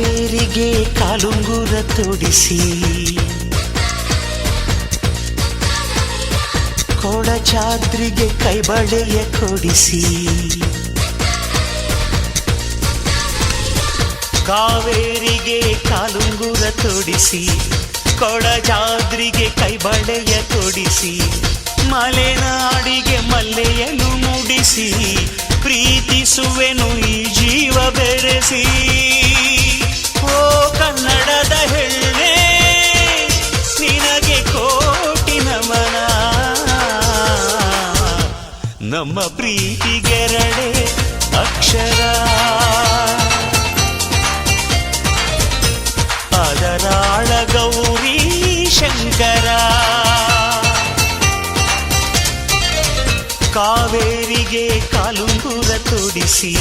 ಕಾವೇರಿಗೆ ಕಾಲುಂಗುರ ತೊಡಿಸಿ, ಕೊಡಚಾದ್ರಿಗೆ ಕೈಬಳೆಯ ಕೊಡಿಸಿ, ಕಾವೇರಿಗೆ ಕಾಲುಂಗುರ ತೊಡಿಸಿ, ಕೊಡಚಾದ್ರಿಗೆ ಕೈಬಳೆಯ ಕೊಡಿಸಿ, ಮಲೆನಾಡಿಗೆ ಮಲ್ಲೆಯನ್ನು ಮುಡಿಸಿ, ಪ್ರೀತಿಸುವೆನು ಈ ಜೀವ ಬೆರೆಸಿ. ಓ ಕನ್ನಡದ ಹೆಣ್ಣೆ ನಿನಗೆ ಕೋಟಿ ನಮನ, ನಮ್ಮ ಪ್ರೀತಿಗೆರಡೆ ಅಕ್ಷರ, ಅದರಾಳ ಗೌರಿ ಶಂಕರ. ಕಾವೇರಿಗೆ ಕಾಲುಂಗುರ ತೊಡಿಸಿ,